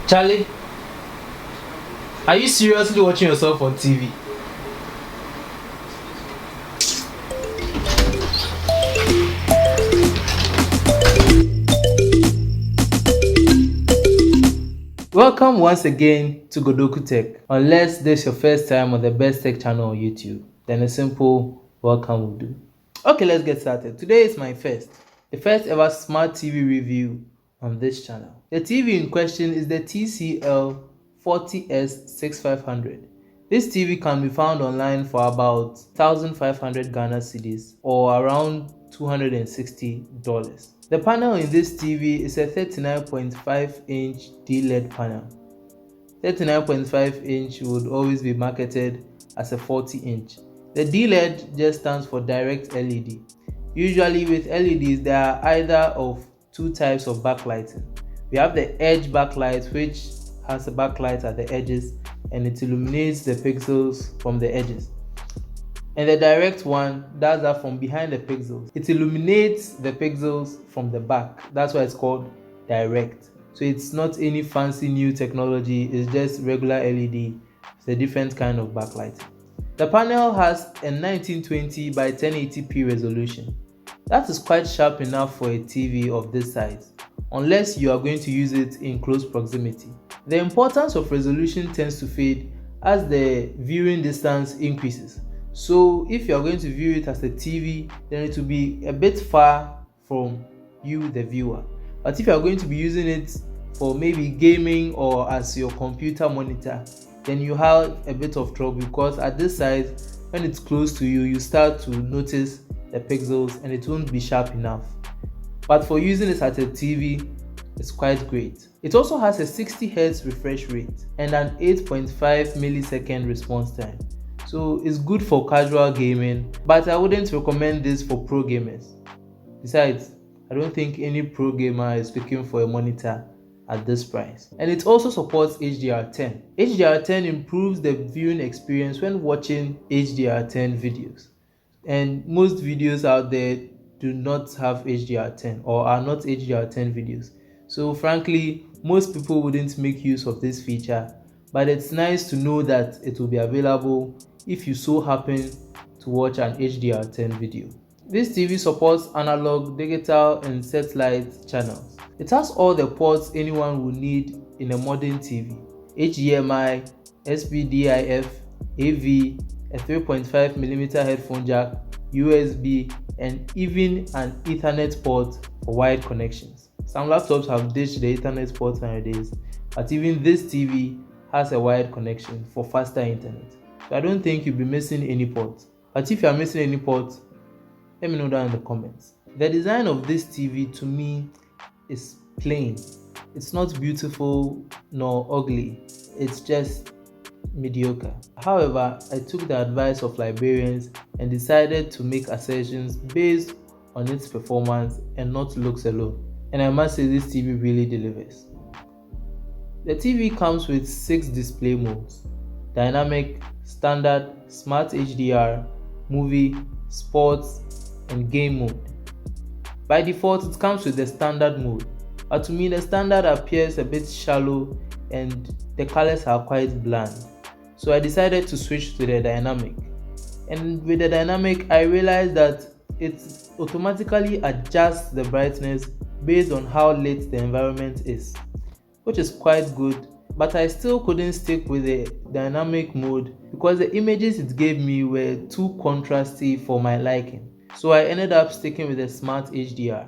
Charlie, are you seriously watching yourself on TV? Welcome once again to Godoku Tech. Unless this is your first time on the best tech channel on YouTube, then a simple welcome will do. Okay, let's get started. Today is the first ever smart TV review on this channel. The TV in question is the TCL 40s6500. This TV can be found online for about 1,500 Ghana cedis or around $260. The panel in this TV is a 39.5-inch DLED panel. 39.5-inch would always be marketed as a 40-inch. The DLED just stands for direct LED. Usually with LEDs, there are either of two types of backlighting. We have the edge backlight, which has a backlight at the edges and it illuminates the pixels from the edges. And the direct one does that from behind the pixels. It illuminates the pixels from the back. That's why it's called direct. So it's not any fancy new technology, it's just regular LED. It's a different kind of backlight. The panel has a 1920 by 1080p resolution. That is quite sharp enough for a TV of this size, unless you are going to use it in close proximity. The importance of resolution tends to fade as the viewing distance increases. So if you are going to view it as a TV, then it will be a bit far from you, the viewer. But if you are going to be using it for maybe gaming or as your computer monitor, then you have a bit of trouble because at this size, when it's close to you, you start to notice the pixels and it won't be sharp enough. But for using it as a TV, it's quite great. It also has a 60 Hz refresh rate and an 8.5 millisecond response time. So it's good for casual gaming, but I wouldn't recommend this for pro gamers. Besides, I don't think any pro gamer is looking for a monitor at this price. And it also supports HDR10. HDR10 improves the viewing experience when watching HDR10 videos. And most videos out there do not have HDR10 or are not HDR10 videos. So frankly, most people wouldn't make use of this feature, but it's nice to know that it will be available if you so happen to watch an HDR10 video. This TV supports analog, digital and satellite channels. It has all the ports anyone will need in a modern TV: HDMI, SPDIF, AV, a 3.5mm headphone jack, USB, and even an Ethernet port for wired connections. Some laptops have ditched the Ethernet port nowadays, but even this TV has a wired connection for faster internet. So I don't think you'll be missing any port. But if you are missing any port, let me know down in the comments. The design of this TV to me is plain. It's not beautiful nor ugly. It's just mediocre. However, I took the advice of librarians and decided to make assertions based on its performance and not looks alone. And I must say this TV really delivers. The TV comes with 6 display modes: dynamic, standard, smart HDR, movie, sports, and game mode. By default, it comes with the standard mode, but to me the standard appears a bit shallow and the colors are quite bland. So I decided to switch to the dynamic. And with the dynamic, I realized that it automatically adjusts the brightness based on how lit the environment is, which is quite good. But I still couldn't stick with the dynamic mode because the images it gave me were too contrasty for my liking. So I ended up sticking with the smart HDR.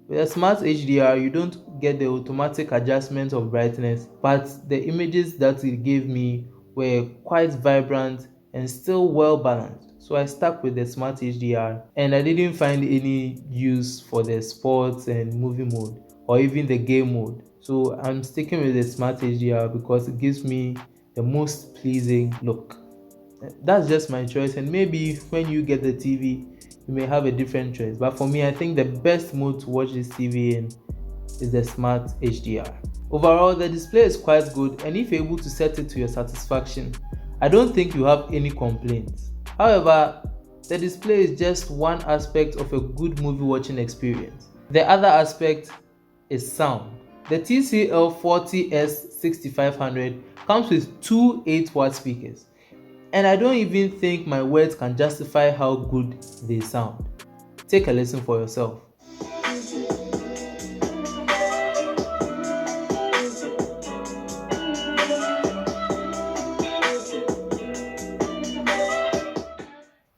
With the smart HDR, you don't get the automatic adjustment of brightness, but the images that it gave me were quite vibrant and still well balanced. So I stuck with the smart HDR and I didn't find any use for the sports and movie mode or even the game mode. So I'm sticking with the smart HDR because it gives me the most pleasing look. That's just my choice, and maybe when you get the TV you may have a different choice, but for me I think the best mode to watch this TV in is the smart HDR. Overall, the display is quite good, and if you're able to set it to your satisfaction, I don't think you have any complaints. However, the display is just one aspect of a good movie watching experience. The other aspect is sound. The TCL 40s6500 comes with two 8-watt speakers, and I don't even think my words can justify how good they sound. Take a listen for yourself.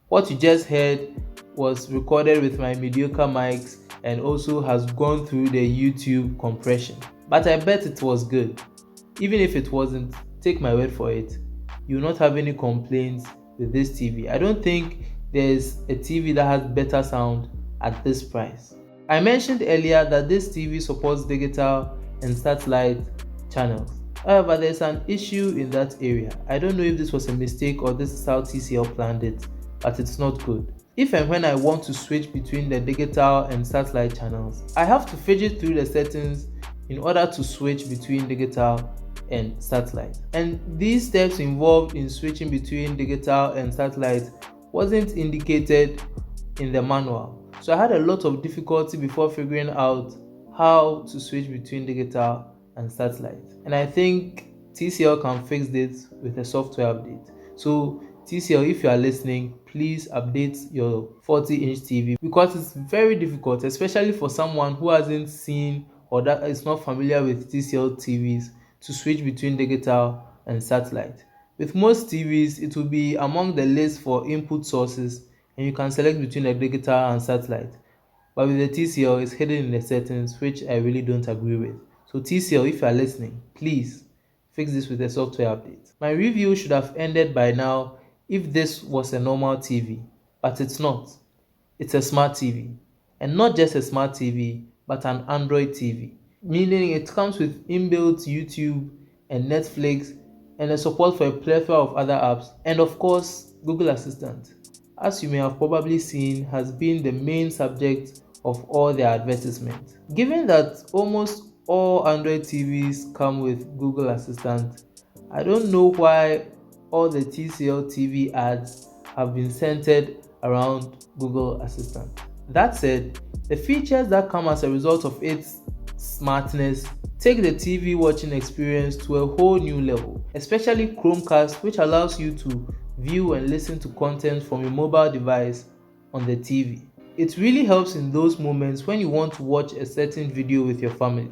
What you just heard was recorded with my mediocre mics and also has gone through the YouTube compression. But I bet it was good. Even if it wasn't, take my word for it, you will not have any complaints with this TV. I don't think there's a TV that has better sound at this price. I mentioned earlier that this TV supports digital and satellite channels. However, there's an issue in that area. I don't know if this was a mistake or this is how TCL planned it, but it's not good. If and when I want to switch between the digital and satellite channels, I have to fidget through the settings in order to switch between digital and satellite. And these steps involved in switching between digital and satellite wasn't indicated in the manual. So I had a lot of difficulty before figuring out how to switch between digital and satellite. And I think TCL can fix this with a software update. So TCL, if you are listening, please update your 40-inch TV because it's very difficult, especially for someone who hasn't seen or that is not familiar with TCL TVs, to switch between digital and satellite. With most TVs, it will be among the list for input sources and you can select between the digital and satellite. But with the TCL, it's hidden in the settings, which I really don't agree with. So TCL, if you are listening, please fix this with a software update. My review should have ended by now if this was a normal TV, but it's not. It's a smart TV. And not just a smart TV, but an Android TV. Meaning it comes with inbuilt YouTube and Netflix and a support for a plethora of other apps, and of course Google Assistant, as you may have probably seen, has been the main subject of all their advertisements. Given that almost all Android TVs come with Google Assistant, I don't know why all the TCL TV ads have been centered around Google Assistant. That said, the features that come as a result of its smartness take the TV watching experience to a whole new level, especially Chromecast, which allows you to view and listen to content from your mobile device on the TV. It really helps in those moments when you want to watch a certain video with your family.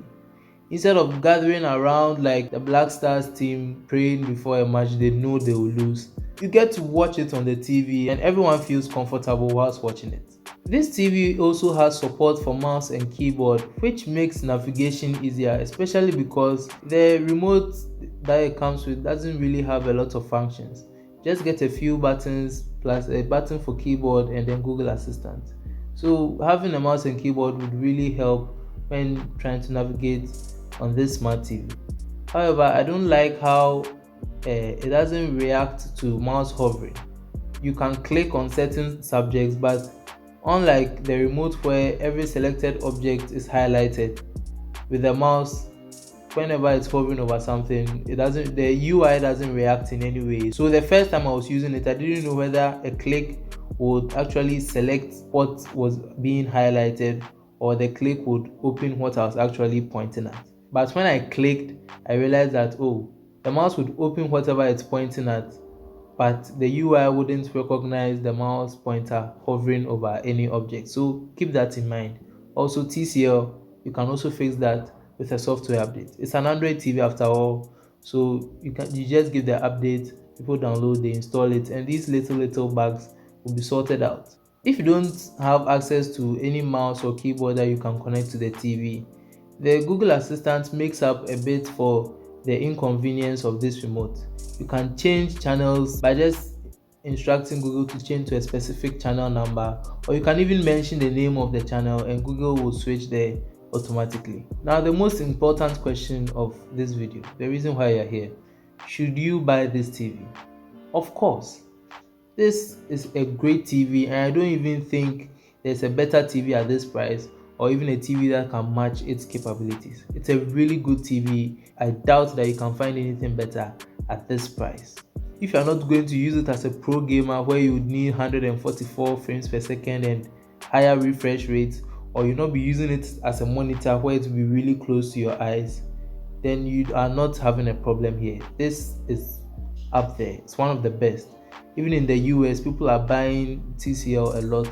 Instead of gathering around like the Black Stars team praying before a match they know they will lose, you get to watch it on the TV and everyone feels comfortable whilst watching it. This TV also has support for mouse and keyboard, which makes navigation easier, especially because the remote that it comes with doesn't really have a lot of functions. Just get a few buttons plus a button for keyboard and then Google Assistant. So having a mouse and keyboard would really help when trying to navigate on this smart TV. However, I don't like how it doesn't react to mouse hovering. You can click on certain subjects, but unlike the remote where every selected object is highlighted, with the mouse, whenever it's hovering over something, the UI doesn't react in any way. So the first time I was using it, I didn't know whether a click would actually select what was being highlighted or the click would open what I was actually pointing at. But when I clicked, I realized that the mouse would open whatever it's pointing at, but the UI wouldn't recognize the mouse pointer hovering over any object. So keep that in mind. Also TCL, you can also fix that with a software update. It's an Android TV after all, so you just give the update, people download, they install it, and these little bugs will be sorted out. If you don't have access to any mouse or keyboard that you can connect to the TV, the Google Assistant makes up a bit for the inconvenience of this remote. You can change channels by just instructing Google to change to a specific channel number, or you can even mention the name of the channel and Google will switch there automatically. Now, the most important question of this video, the reason why you're here: should you buy this TV? Of course, this is a great TV and I don't even think there's a better TV at this price or even a TV that can match its capabilities. It's a really good TV. I doubt that you can find anything better at this price. If you're not going to use it as a pro gamer where you would need 144 frames per second and higher refresh rates, or you'll not be using it as a monitor where it will be really close to your eyes, then you are not having a problem here. This is up there. It's one of the best. Even in the US, people are buying TCL a lot,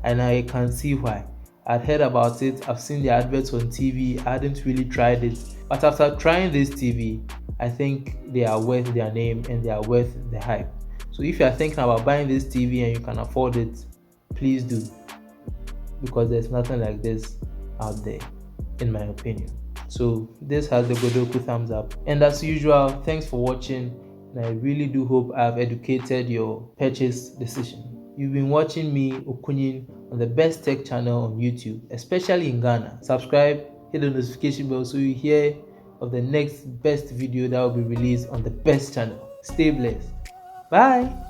and I can see why. I'd heard about it, I've seen the adverts on TV, I hadn't really tried it. But after trying this TV, I think they are worth their name and they are worth the hype. So if you are thinking about buying this TV and you can afford it, please do, because there's nothing like this out there, in my opinion. So this has the Godoku thumbs up. And as usual, thanks for watching, and I really do hope I've educated your purchase decision. You've been watching me, Okunyin, on the best tech channel on YouTube, especially in Ghana. Subscribe, hit the notification bell so you hear of the next best video that will be released on the best channel. Stay blessed. Bye.